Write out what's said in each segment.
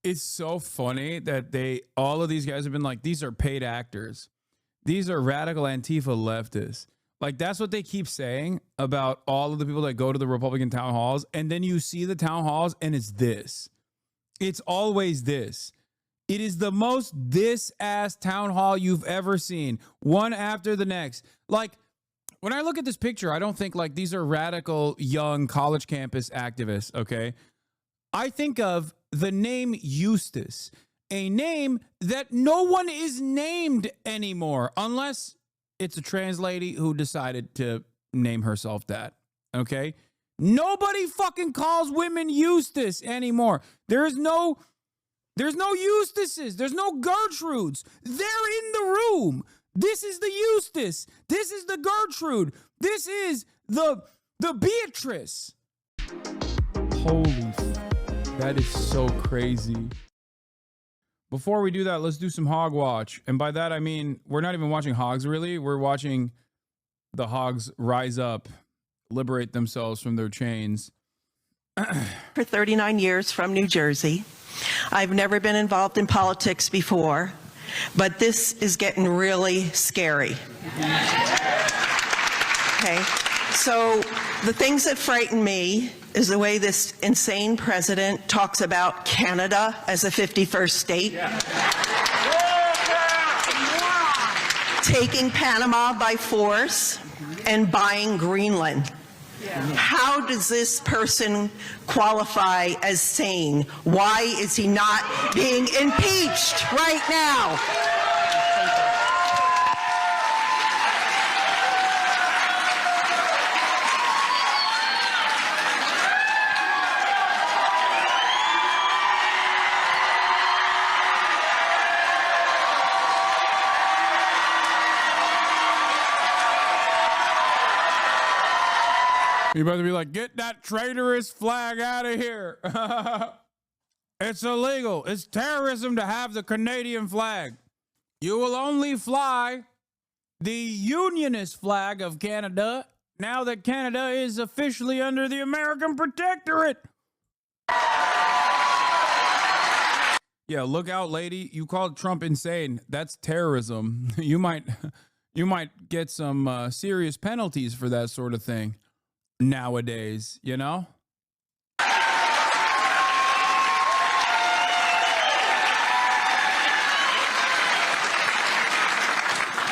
It's so funny that all of these guys have been like, these are paid actors. These are radical Antifa leftists. Like, that's what they keep saying about all of the people that go to the Republican town halls. And then you see the town halls and it's this. It's always this. It is the most this-ass town hall you've ever seen. One after the next. Like, when I look at this picture, I don't think like these are radical young college campus activists, okay? I think of the name Eustace, a name that no one is named anymore, unless it's a trans lady who decided to name herself that, okay? Nobody fucking calls women Eustace anymore. There's no Eustaces. There's no Gertrudes. They're in the room. This is the Eustace. This is the Gertrude. This is the Beatrice. Holy that is so crazy. Before we do that, let's do some hog watch. And by that, I mean, we're not even watching hogs, really. We're watching the hogs rise up, liberate themselves from their chains. For 39 years from New Jersey. I've never been involved in politics before, but this is getting really scary. Okay, so the things that frighten me is the way this insane president talks about Canada as a 51st state. Yeah. Taking Panama by force and buying Greenland. Yeah. How does this person qualify as sane? Why is he not being impeached right now? You better be like, get that traitorous flag out of here. It's illegal. It's terrorism to have the Canadian flag. You will only fly the Unionist flag of Canada now that Canada is officially under the American Protectorate. Yeah, look out, lady. You called Trump insane. That's terrorism. You might get some serious penalties for that sort of thing. Nowadays, you know?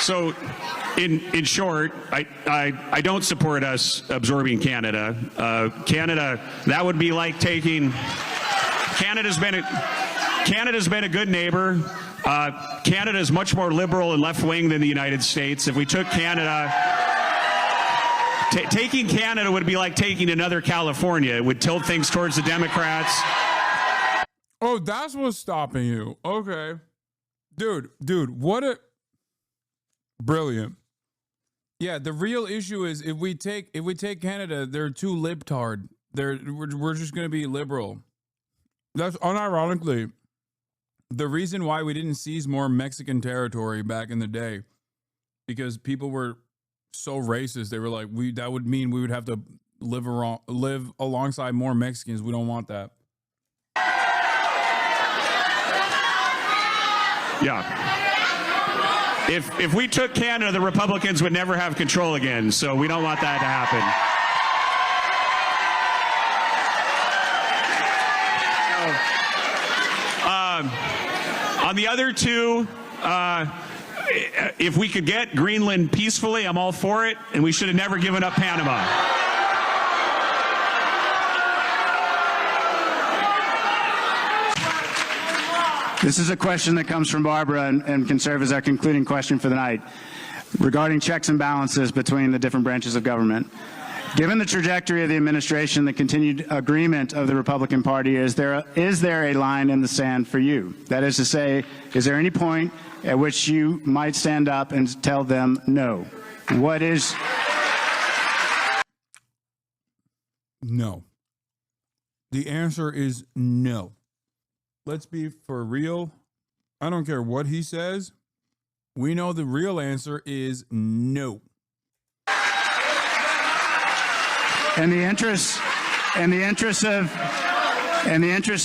So, in short, I don't support us absorbing Canada. Canada, that would be like taking. Canada's been a good neighbor. Canada is much more liberal and left wing than the United States. If we took Canada. Taking Canada would be like taking another California. It would tilt things towards the Democrats. Oh, that's what's stopping you. Okay. Dude, what a brilliant. Yeah, the real issue is if we take Canada, they're too libtard. We're just going to be liberal. That's unironically the reason why we didn't seize more Mexican territory back in the day, because people were so racist. They were like, that would mean we would have to live alongside more Mexicans. We don't want that. Yeah. If we took Canada, the Republicans would never have control again. So we don't want that to happen. On the other two, if we could get Greenland peacefully, I'm all for it, and we should have never given up Panama. This is a question that comes from Barbara and can serve as our concluding question for the night regarding checks and balances between the different branches of government. Given the trajectory of the administration, the continued agreement of the Republican Party, is there a line in the sand for you? That is to say, is there any point at which you might stand up and tell them no? What is? No. The answer is no. Let's be for real. I don't care what he says. We know the real answer is no. In the interest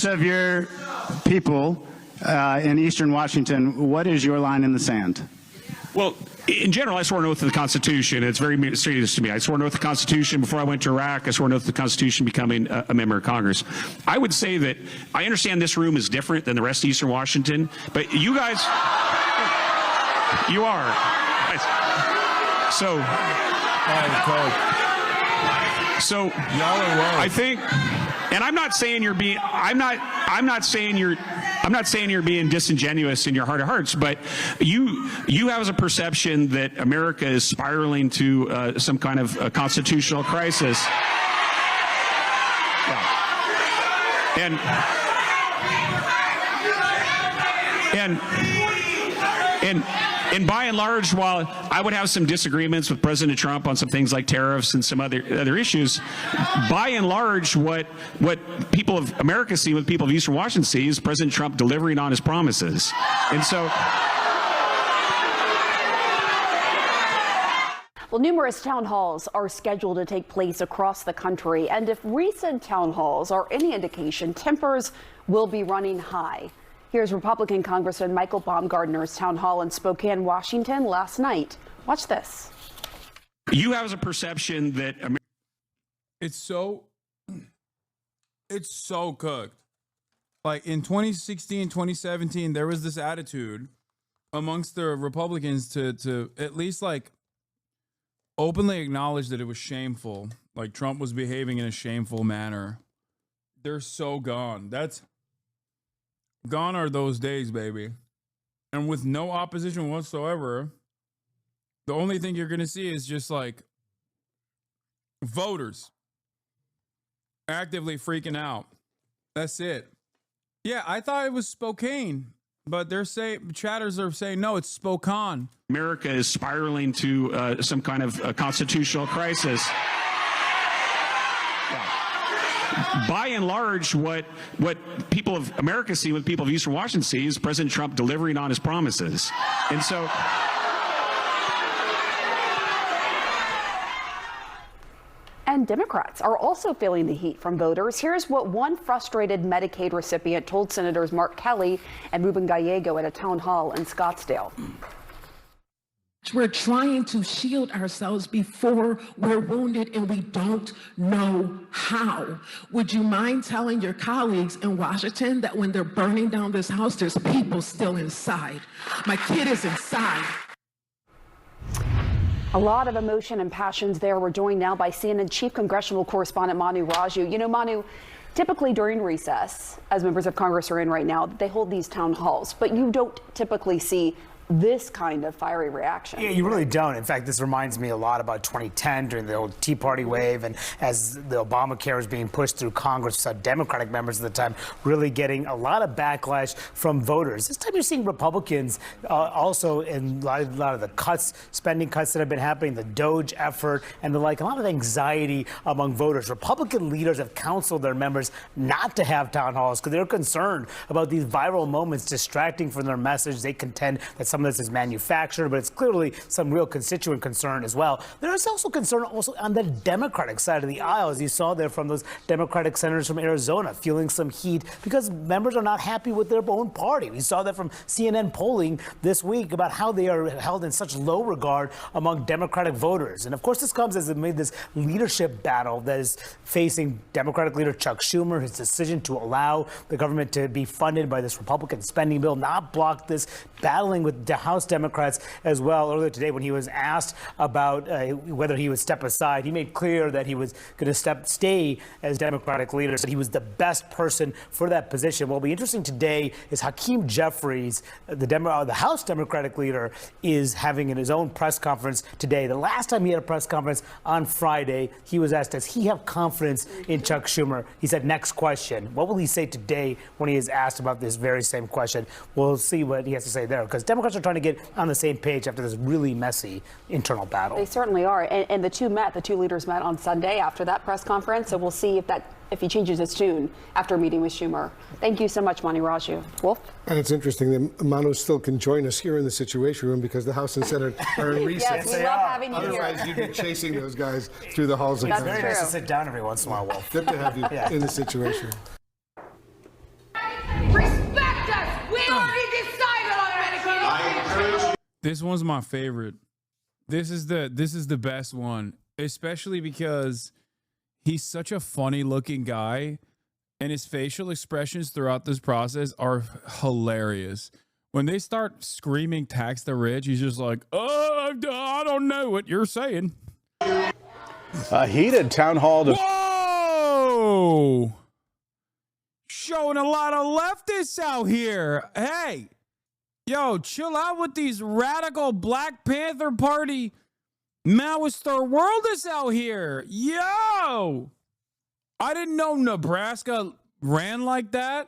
of your people in Eastern Washington, what is your line in the sand? Well, in general, I swore an oath to the Constitution. It's very serious to me. I swore an oath to the Constitution before I went to Iraq. I swore an oath to the Constitution becoming a member of Congress. I would say that I understand this room is different than the rest of Eastern Washington, but you guys, you are. So, y'all are wrong. I think, and I'm not saying you're being, I'm not saying you're being disingenuous in your heart of hearts, but you have a perception that America is spiraling to some kind of a constitutional crisis. Yeah. And by and large, while I would have some disagreements with President Trump on some things like tariffs and some other issues, by and large, what people of America see, what people of Eastern Washington see, is President Trump delivering on his promises. And so, well, numerous town halls are scheduled to take place across the country, and if recent town halls are any indication, tempers will be running high. Here's Republican Congressman Michael Baumgardner's town hall in Spokane, Washington last night. Watch this. You have a perception that It's so cooked. Like in 2016, 2017, there was this attitude amongst the Republicans to at least like openly acknowledge that it was shameful. Like Trump was behaving in a shameful manner. They're so gone. Gone are those days, baby. And with no opposition whatsoever, the only thing you're going to see is just like voters actively freaking out. That's it. Yeah, I thought it was Spokane, but chatters are saying, no, it's Spokane. America is spiraling to some kind of a constitutional crisis. By and large, what people of America see, what people of Eastern Washington see, is President Trump delivering on his promises. And so, And Democrats are also feeling the heat from voters. Here's what one frustrated Medicaid recipient told Senators Mark Kelly and Ruben Gallego at a town hall in Scottsdale. We're trying to shield ourselves before we're wounded, and we don't know how. Would you mind telling your colleagues in Washington that when they're burning down this house, there's people still inside? My kid is inside. A lot of emotion and passions there. We're joined now by CNN Chief Congressional Correspondent Manu Raju. You know, Manu, typically during recess, as members of Congress are in right now, they hold these town halls, but you don't typically see this kind of fiery reaction. Yeah, you really don't. In fact, this reminds me a lot about 2010 during the old Tea Party wave, and as the Obamacare was being pushed through Congress, saw Democratic members at the time really getting a lot of backlash from voters. This time you're seeing Republicans also in a lot of the cuts, spending cuts that have been happening, the DOGE effort and the like, a lot of anxiety among voters. Republican leaders have counseled their members not to have town halls because they're concerned about these viral moments distracting from their message. They contend that some of this is manufactured, but it's clearly some real constituent concern as well. There is also concern also on the Democratic side of the aisle, as you saw there from those Democratic senators from Arizona feeling some heat because members are not happy with their own party. We saw that from CNN polling this week about how they are held in such low regard among Democratic voters. And of course, this comes as it made this leadership battle that is facing Democratic leader Chuck Schumer, his decision to allow the government to be funded by this Republican spending bill, not block this, battling with the House Democrats as well. Earlier today, when he was asked about whether he would step aside, he made clear that he was going to stay as Democratic leader, said he was the best person for that position. What will be interesting today is Hakeem Jeffries, the House Democratic leader, is having his own press conference today. The last time he had a press conference on Friday, he was asked, does he have confidence in Chuck Schumer? He said, next question. What will he say today when he is asked about this very same question? We'll see what he has to say there, because Democrats are trying to get on the same page after this really messy internal battle. They certainly are. And the two leaders met on Sunday after that press conference. So we'll see if he changes his tune after meeting with Schumer. Thank you so much, Manu Raju. Wolf? And it's interesting that Manu still can join us here in the Situation Room because the House and Senate are in recess. Yes, we love having you here. Otherwise, you'd be chasing those guys through the halls of That's Very Congress. nice to sit down every once in a while, Wolf. Good to have you in the Situation Room. This one's my favorite. This is the best one, especially because he's such a funny looking guy and his facial expressions throughout this process are hilarious. When they start screaming tax the rich, he's just like, oh, I don't know what you're saying. A heated town hall. Whoa! Showing a lot of leftists out here. Hey, yo, chill out with these radical Black Panther Party Maoist third worldists out here. Yo! I didn't know Nebraska ran like that.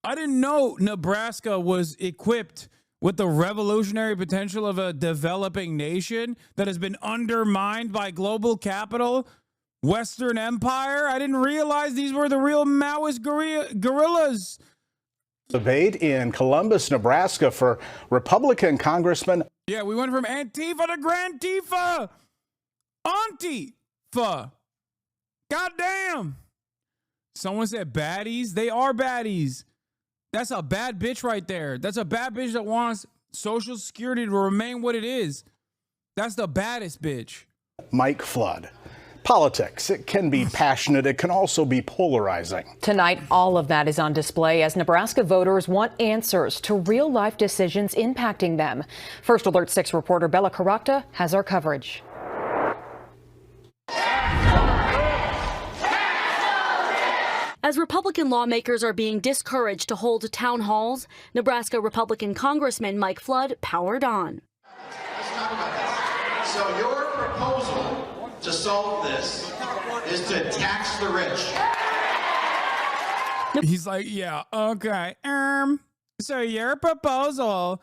I didn't know Nebraska was equipped with the revolutionary potential of a developing nation that has been undermined by global capital, Western Empire. I didn't realize these were the real Maoist guerrillas. Debate in Columbus, Nebraska for Republican Congressman. Yeah, we went from Antifa to Grand Tifa. Antifa. Goddamn. Someone said baddies. They are baddies. That's a bad bitch right there. That's a bad bitch that wants Social Security to remain what it is. That's the baddest bitch. Mike Flood. Politics, it can be passionate. It can also be polarizing. Tonight, all of that is on display as Nebraska voters want answers to real-life decisions impacting them. First Alert 6 reporter Bella Caracta has our coverage. As Republican lawmakers are being discouraged to hold town halls, Nebraska Republican Congressman Mike Flood powered on. Let's talk about that. So your proposal to solve this is to tax the rich. He's like, yeah, okay. So your proposal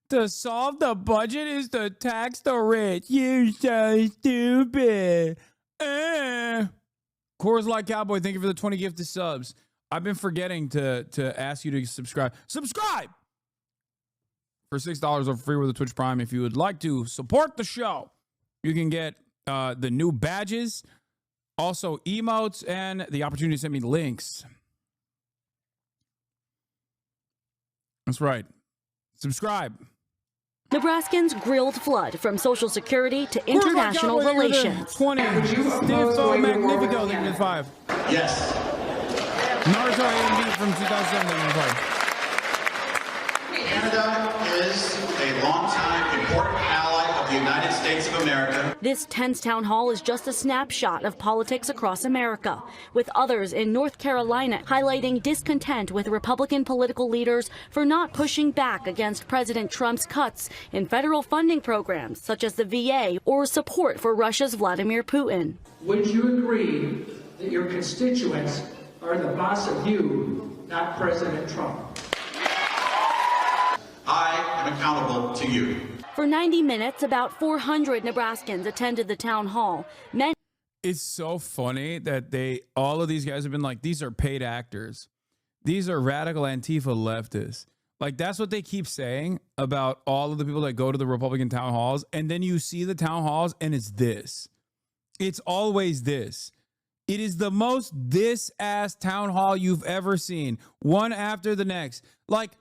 to solve the budget is to tax the rich. You so stupid. Coors Light Cowboy, thank you for the 20 gifted subs. I've been forgetting to ask you to subscribe. Subscribe! For $6 or free with a Twitch Prime. If you would like to support the show, you can get the new badges, also emotes, and the opportunity to send me links. That's right. Subscribe. Nebraskans grilled Flood from Social Security to international relations. 20. Stifo Magnifico, thank you for 5. Yes. Naruto A&B from 2007, thank you for 5. Canada is a longtime important ally of the United States of America. This tense town hall is just a snapshot of politics across America, with others in North Carolina highlighting discontent with Republican political leaders for not pushing back against President Trump's cuts in federal funding programs such as the VA or support for Russia's Vladimir Putin. Would you agree that your constituents are the boss of you, not President Trump? I am accountable to you. For 90 minutes, about 400 Nebraskans attended the town hall. It's so funny that all of these guys have been like, these are paid actors. These are radical Antifa leftists. Like, that's what they keep saying about all of the people that go to the Republican town halls. And then you see the town halls and it's this. It's always this. It is the most this-ass town hall you've ever seen. One after the next. Like,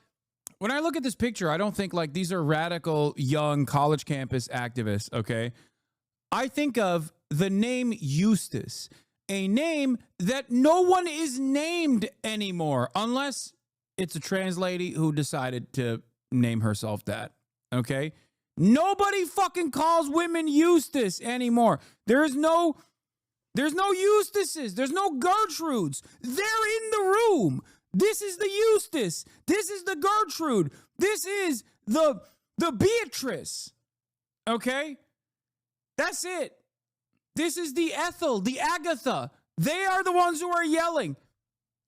when I look at this picture, I don't think like these are radical young college campus activists, okay? I think of the name Eustace, a name that no one is named anymore, unless it's a trans lady who decided to name herself that, okay? Nobody fucking calls women Eustace anymore. There's no Eustaces. There's no Gertrudes. They're in the room. This is the Eustace. This is the Gertrude. This is the Beatrice. Okay? That's it. This is the Ethel, the Agatha. They are the ones who are yelling.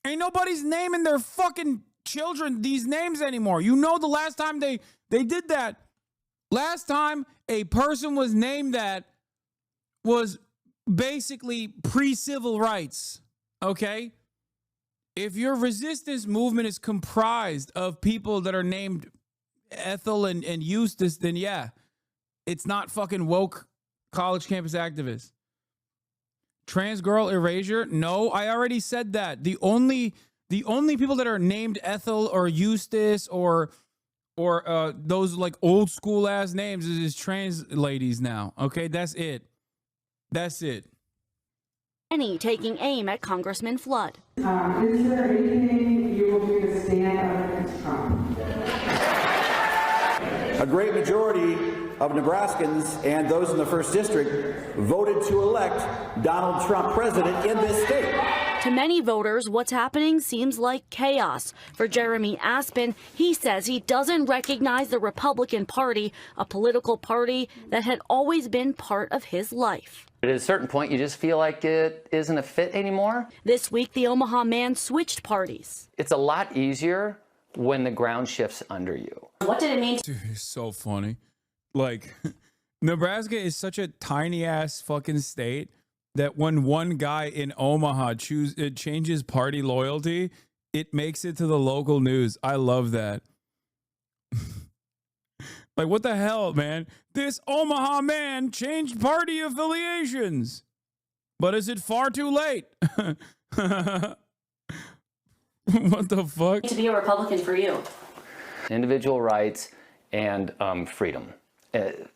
Ain't nobody's naming their fucking children these names anymore. You know the last time they did that. Last time a person was named that was basically pre-civil rights. Okay? If your resistance movement is comprised of people that are named Ethel and Eustace, then yeah, it's not fucking woke college campus activists. Trans girl erasure? No, I already said that. The only people that are named Ethel or Eustace or or those like old school ass names is his trans ladies now. Okay, that's it. That's it. Many taking aim at Congressman Flood. Is there anything you will do to stand against Trump? A great majority of Nebraskans and those in the 1st District voted to elect Donald Trump president in this state. To many voters, what's happening seems like chaos. For Jeremy Aspen, he says he doesn't recognize the Republican Party, a political party that had always been part of his life. At a certain point, you just feel like it isn't a fit anymore. This week, the Omaha man switched parties. It's a lot easier when the ground shifts under you. What did it mean? Dude, it's so funny. Like, Nebraska is such a tiny ass fucking state that when one guy in Omaha changes party loyalty, it makes it to the local news. I love that. Like, what the hell, man? This Omaha man changed party affiliations. But is it far too late? What the fuck? To be a Republican for you. Individual rights and freedom,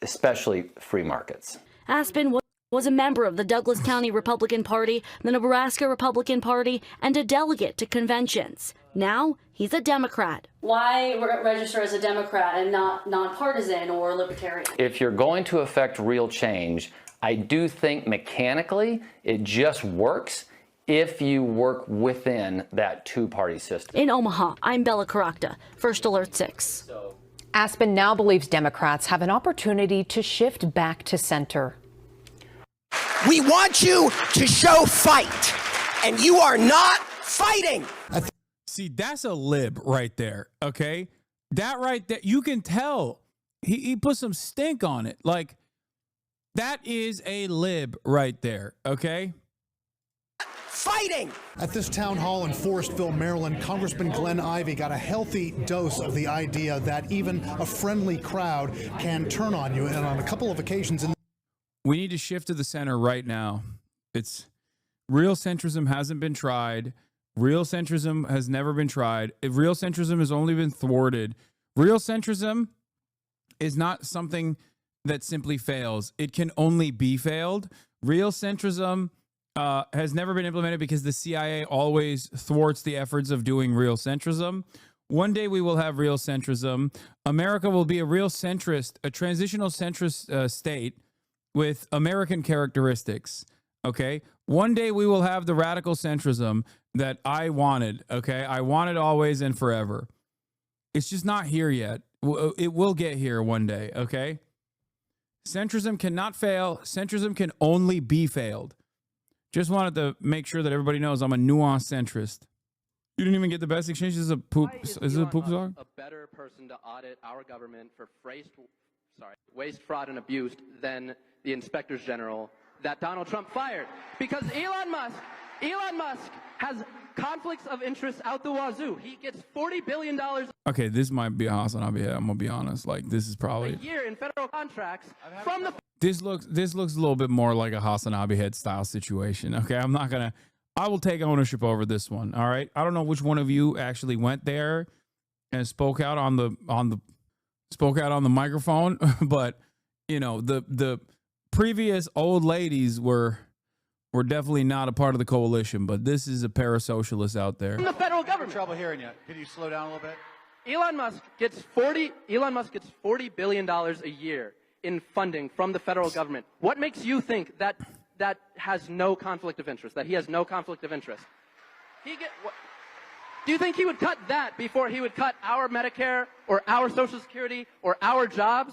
especially free markets. Aspen was a member of the Douglas County Republican Party, the Nebraska Republican Party, and a delegate to conventions. Now he's a Democrat. Why register as a Democrat and not nonpartisan or libertarian? If you're going to affect real change, I do think mechanically it just works if you work within that two-party system. In Omaha, I'm Bella Caracta, First Alert 6. Aspen now believes Democrats have an opportunity to shift back to center. We want you to show fight, and you are not fighting. See, that's a lib right there, okay? That right there, you can tell. He put some stink on it. Like, that is a lib right there, okay? Fighting. At this town hall in Forestville, Maryland, Congressman Glenn Ivey got a healthy dose of the idea that even a friendly crowd can turn on you. And on a couple of occasions we need to shift to the center right now. It's real centrism hasn't been tried. Real centrism has never been tried. Real centrism has only been thwarted. Real centrism is not something that simply fails. It can only be failed. Real centrism has never been implemented because the CIA always thwarts the efforts of doing real centrism. One day we will have real centrism. America will be a real centrist, a transitional centrist state with American characteristics, okay? One day we will have the radical centrism that I wanted, okay? I wanted always and forever. It's just not here yet. It will get here one day, okay? Centrism cannot fail. Centrism can only be failed. Just wanted to make sure that everybody knows I'm a nuanced centrist. You didn't even get the best exchange. This is a poop. Is it a poop song? A better person to audit our government for waste, fraud, and abuse than the inspectors general that Donald Trump fired, because Elon Musk has conflicts of interest out the wazoo. He gets $40 billion Okay, this might be a HasanAbi head. I'm gonna be honest. Like, this is probably a year in federal contracts from the. This looks a little bit more like a HasanAbi head style situation. Okay, I will take ownership over this one. All right. I don't know which one of you actually went there and spoke out on the microphone, but you know, the previous old ladies were definitely not a part of the coalition, but this is a parasocialist out there. From the federal government. Trouble hearing you. Can you slow down a little bit? Elon Musk gets $40 billion a year in funding from the federal government. What makes you think that has no conflict of interest? That he has no conflict of interest? Do you think he would cut that before he would cut our Medicare or our Social Security or our jobs?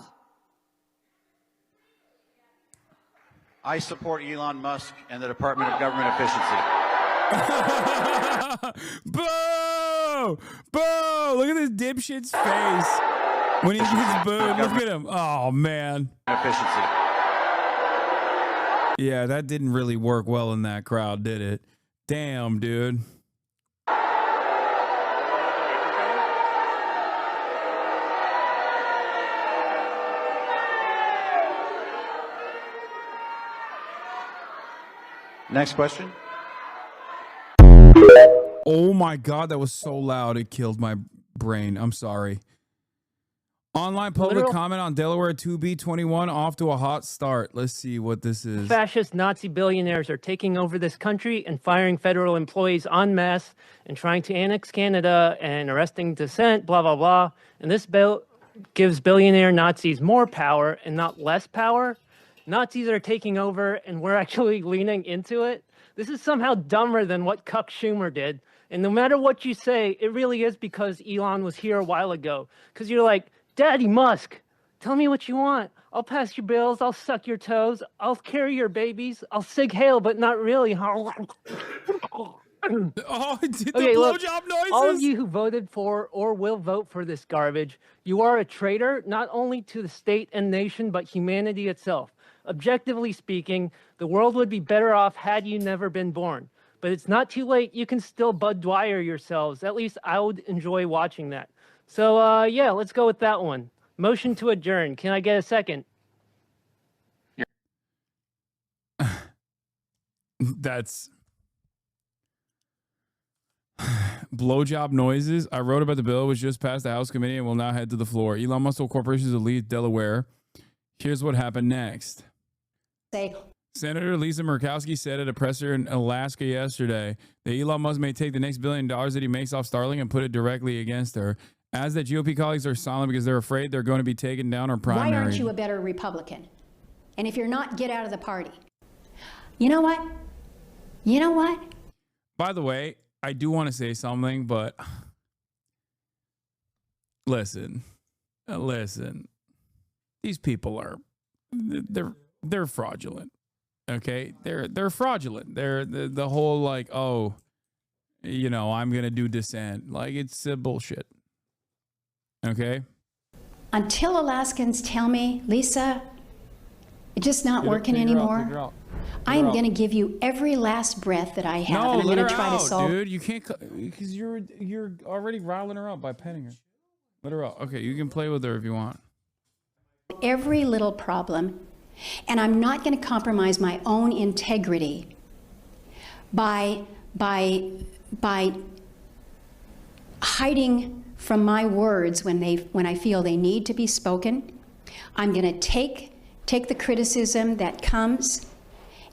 I support Elon Musk and the Department of Government Efficiency. Boo! Boo! Look at this dipshit's face when he gets booed. Look at him. Oh, man. Efficiency. Yeah, that didn't really work well in that crowd, did it? Damn, dude. Next question. Oh my God, that was so loud. It killed my brain. I'm sorry. Online public comment on Delaware 2B21 off to a hot start. Let's see what this is. Fascist Nazi billionaires are taking over this country and firing federal employees en masse and trying to annex Canada and arresting dissent, blah, blah, blah. And this bill gives billionaire Nazis more power and not less power. Nazis are taking over and we're actually leaning into it. This is somehow dumber than what Cuck Schumer did. And no matter what you say, it really is because Elon was here a while ago. Because you're like, Daddy Musk, tell me what you want. I'll pass your bills. I'll suck your toes. I'll carry your babies. I'll sig hail, but not really. Oh, it did Okay, the look, blowjob noises. all of you who voted for or will vote for this garbage, you are a traitor not only to the state and nation, but humanity itself. Objectively speaking, the world would be better off had you never been born. But it's not too late. You can still Bud Dwyer yourselves. At least I would enjoy watching that. So, yeah, let's go with that one. Motion to adjourn. Can I get a second? That's blowjob noises. I wrote about the bill, which just passed the House committee and will now head to the floor. Elon Musk Corporation to lead Delaware. Here's what happened next. Senator Lisa Murkowski said at a presser in Alaska yesterday that Elon Musk may take the next $1 billion that he makes off Starlink and put it directly against her. As the GOP colleagues are silent because they're afraid they're going to be taken down or primaried. Why aren't you a better Republican? And if you're not, get out of the party. You know what? You know what? By the way, I do want to say something, but listen. These people are they're fraudulent. Okay? They're fraudulent. They're the whole like, oh, you know, I'm going to do dissent. Like it's bullshit. Okay? Until Alaskans tell me, Lisa, it's just not working anymore. I'm going to give you every last breath that I have, No, and I'm let going her to try out, to solve. dude. You can't because you're already riling her up by petting her. Let her out. Okay, you can play with her if you want. Every little problem, and I'm not going to compromise my own integrity by hiding from my words when I feel they need to be spoken. I'm going to take the criticism that comes,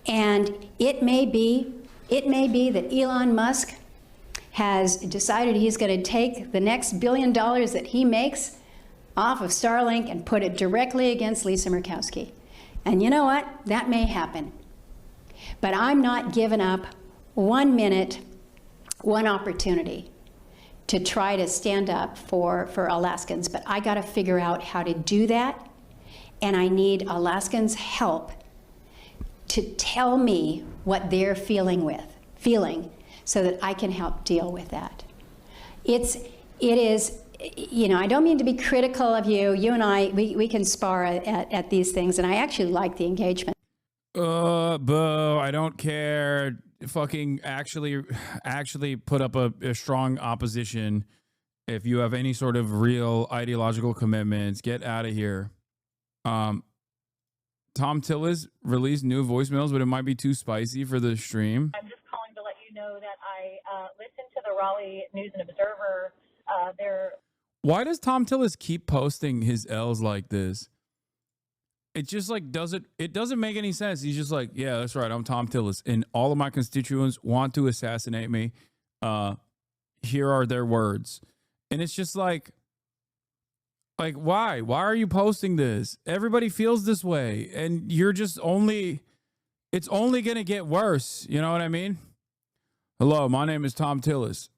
and it may be that Elon Musk has decided he's going to take the next $1 billion that he makes off of Starlink and put it directly against Lisa Murkowski. And you know what? That may happen. But I'm not giving up 1 minute, one opportunity to try to stand up for Alaskans. But I got to figure out how to do that. And I need Alaskans' help to tell me what they're feeling so that I can help deal with that. It is, you know, I don't mean to be critical of you. You and I, we can spar at these things, and I actually like the engagement. Boo, I don't care. Fucking actually put up a strong opposition. If you have any sort of real ideological commitments, get out of here. Tom Tillis released new voicemails, but it might be too spicy for the stream. I'm just calling to let you know that I listened to the Raleigh News and Observer. Why does Tom Tillis keep posting his L's like this? It just like it doesn't make any sense. He's just like, yeah, that's right. I'm Tom Tillis, and all of my constituents want to assassinate me. Here are their words. And it's just like why? Why are you posting this? Everybody feels this way, and you're just it's only going to get worse. You know what I mean? Hello, my name is Tom Tillis.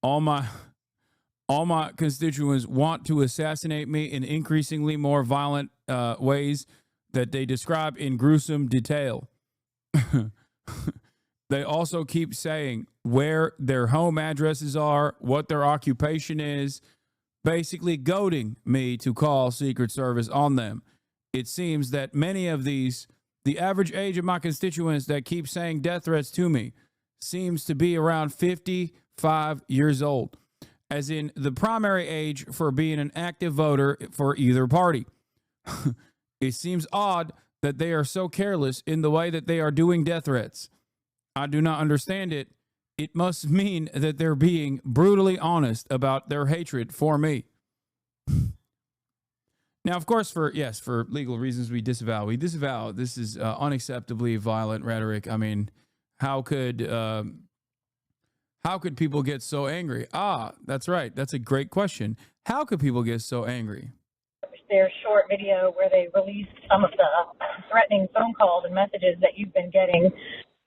All my constituents want to assassinate me in increasingly more violent ways that they describe in gruesome detail. They also keep saying where their home addresses are, what their occupation is, basically goading me to call Secret Service on them. It seems that many of these, the average age of my constituents that keep saying death threats to me seems to be around 55 years old, as in the primary age for being an active voter for either party. It seems odd that they are so careless in the way that they are doing death threats. I do not understand it. It must mean that they're being brutally honest about their hatred for me. Now, of course, for legal reasons, we disavow. This is unacceptably violent rhetoric. I mean, how could people get so angry? That's right. That's a great question. How could people get so angry? Their short video where they released some of the threatening phone calls and messages that you've been getting.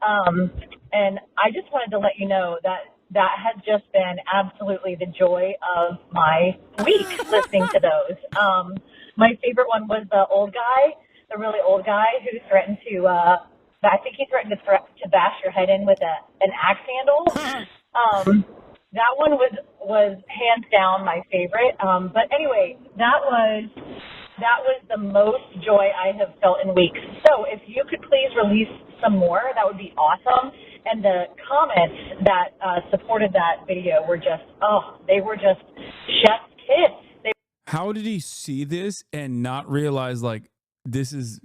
And I just wanted to let you know that has just been absolutely the joy of my week, listening to those. My favorite one was the really old guy who threatened to, I think he threatened to bash your head in with an axe handle. That one was hands down my favorite. But anyway, that was the most joy I have felt in weeks. So if you could please release some more, that would be awesome. And the comments that supported that video were just, they were just chef's kiss. How did he see this and not realize, like, this is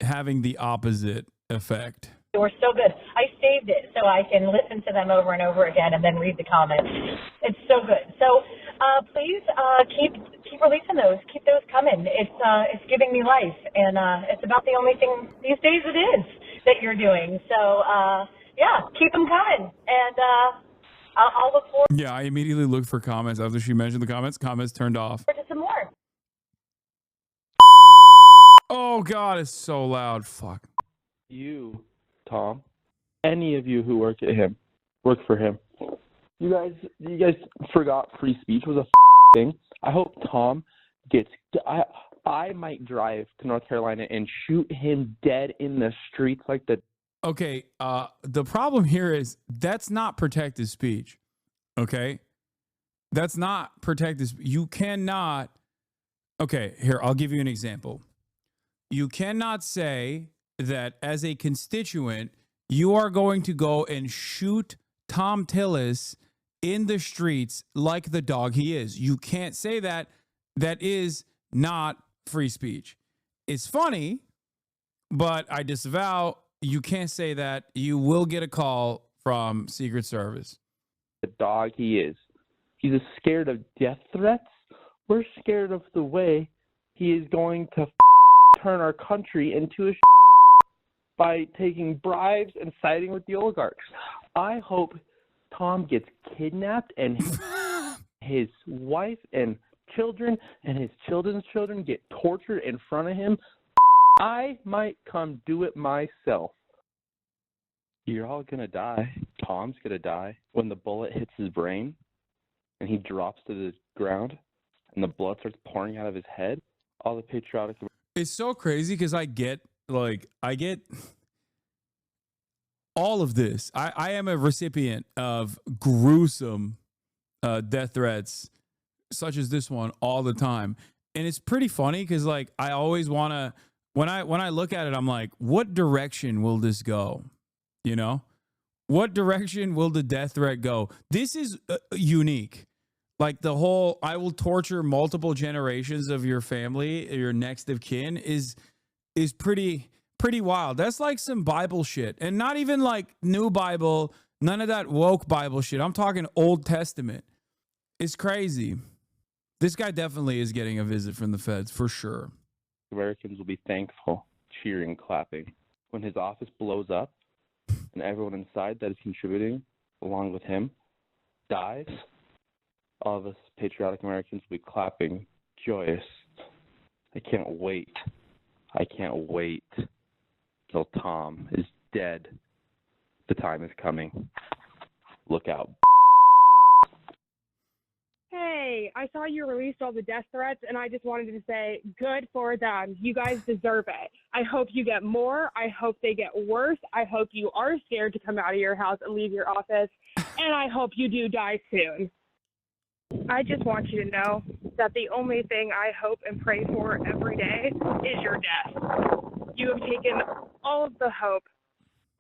having the opposite effect? They were so good. I saved it so I can listen to them over and over again and then read the comments. It's so good. So please keep releasing those. Keep those coming. It's giving me life, and it's about the only thing these days it is that you're doing. So yeah, keep them coming, and I'll look forward. Yeah, I immediately looked for comments after she mentioned the comments. Comments turned off. To some more. Oh God, it's so loud. Fuck. You, Tom, any of you who work for him. You guys forgot free speech was a thing. I hope Tom gets. I might drive to North Carolina and shoot him dead in the streets like the. Okay, the problem here is that's not protected speech. Okay, that's not protected. You cannot. Okay, here I'll give you an example. You cannot say that as a constituent, you are going to go and shoot Tom Tillis in the streets like the dog he is. You can't say that. That is not free speech. It's funny, but I disavow. You can't say that. You will get a call from Secret Service. The dog he is. He's scared of death threats. We're scared of the way he is going to turn our country into a by taking bribes and siding with the oligarchs. I hope Tom gets kidnapped and his wife and children and his children's children get tortured in front of him. I might come do it myself. You're all going to die. Tom's going to die when the bullet hits his brain and he drops to the ground and the blood starts pouring out of his head. All the patriotic. It's so crazy because I get all of this. I am a recipient of gruesome death threats such as this one all the time. And it's pretty funny because like I always want to, when I look at it, I'm like, what direction will this go? You know, what direction will the death threat go? This is unique. Like the whole, I will torture multiple generations of your family, your next of kin is pretty wild. That's like some Bible shit, and not even like new Bible, none of that woke Bible shit. I'm talking Old Testament. It's crazy. This guy definitely is getting a visit from the feds for sure. Americans will be thankful, cheering, clapping when his office blows up and everyone inside that is contributing along with him dies. All of us patriotic Americans will be clapping, joyous. I can't wait. I can't wait till Tom is dead. The time is coming. Look out. Hey, I saw you released all the death threats, and I just wanted to say, good for them. You guys deserve it. I hope you get more. I hope they get worse. I hope you are scared to come out of your house and leave your office, and I hope you do die soon. I just want you to know that the only thing I hope and pray for every day is your death. You have taken all of the hope,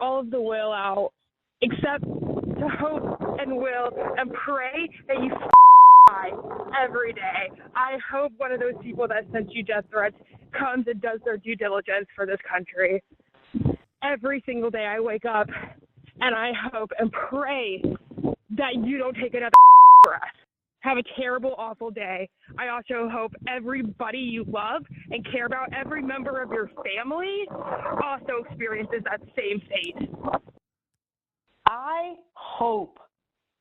all of the will out, except to hope and will and pray that you die every day. I hope one of those people that sent you death threats comes and does their due diligence for this country. Every single day I wake up and I hope and pray that you don't take another breath. have a terrible, awful day. I also hope everybody you love and care about, every member of your family, also experiences that same fate.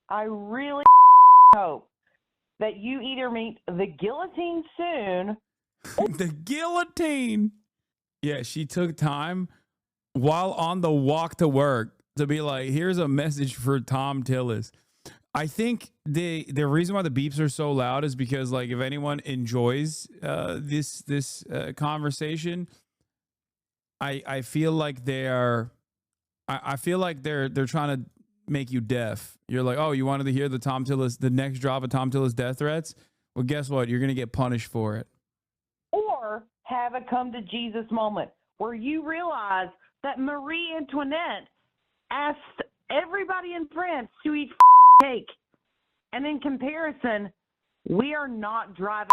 I really hope that you either meet the guillotine soon. The guillotine. Yeah, she took time while on the walk to work to be like, here's a message for Tom Tillis. I think the reason why the beeps are so loud is because, like, if anyone enjoys this conversation, I feel like they're trying to make you deaf. You're like, oh, you wanted to hear the next drop of Tom Tillis death threats? Well, guess what? You're gonna get punished for it. Or have a come to Jesus moment where you realize that Marie Antoinette asked everybody in France to eat cake. And in comparison, we are not driving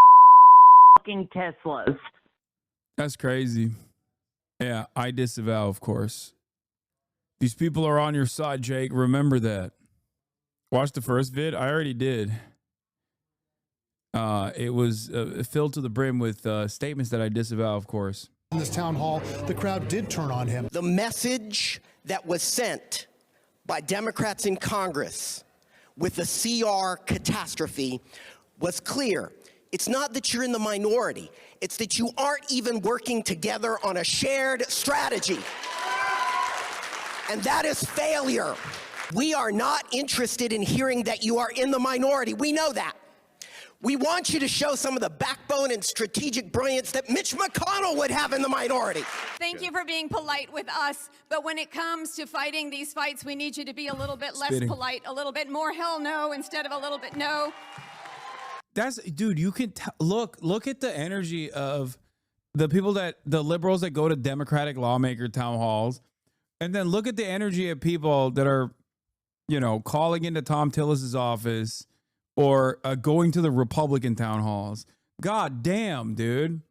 fucking Teslas. That's crazy. Yeah, I disavow, of course. These people are on your side, Jake. Remember that. Watch the first vid. I already did. It was filled to the brim with statements that I disavow, of course. In this town hall, the crowd did turn on him. The message that was sent by Democrats in Congress with the CR catastrophe was clear. It's not that you're in the minority. It's that you aren't even working together on a shared strategy. And that is failure. We are not interested in hearing that you are in the minority. We know that. We want you to show some of the backbone and strategic brilliance that Mitch McConnell would have in the minority. Thank you for being polite with us, but when it comes to fighting these fights, we need you to be a little bit less polite, a little bit more hell no instead of a little bit no. That's, dude, you can look at the energy of the liberals that go to Democratic lawmaker town halls, and then look at the energy of people that are, calling into Tom Tillis's office or going to the Republican town halls. God damn, dude.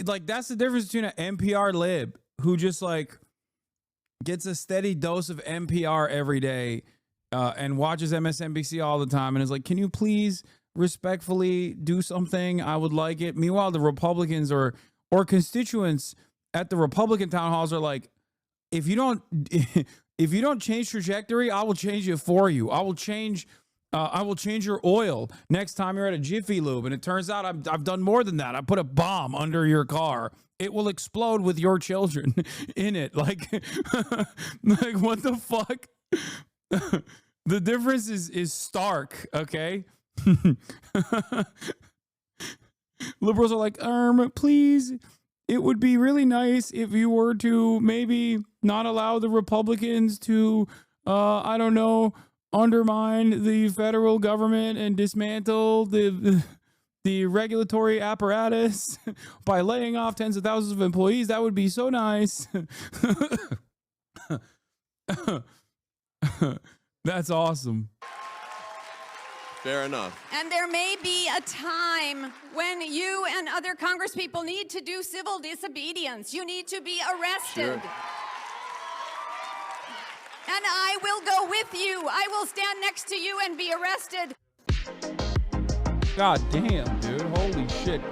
Like, that's the difference between an NPR lib who just like gets a steady dose of NPR every day and watches MSNBC all the time and is like, can you please respectfully do something? I would like it. Meanwhile, the Republicans or constituents at the Republican town halls are like, if you don't change trajectory, I will change it for you. I will change your oil next time you're at a Jiffy Lube. And it turns out I've done more than that. I put a bomb under your car. It will explode with your children in it. Like, like what the fuck? The difference is stark, okay? Liberals are like, please, it would be really nice if you were to maybe not allow the Republicans to, I don't know, undermine the federal government and dismantle the regulatory apparatus by laying off tens of thousands of employees. That would be so nice. That's awesome. Fair enough. And there may be a time when you and other congresspeople need to do civil disobedience. You need to be arrested. Sure. And I will go with you. I will stand next to you and be arrested. God damn, dude. Holy shit.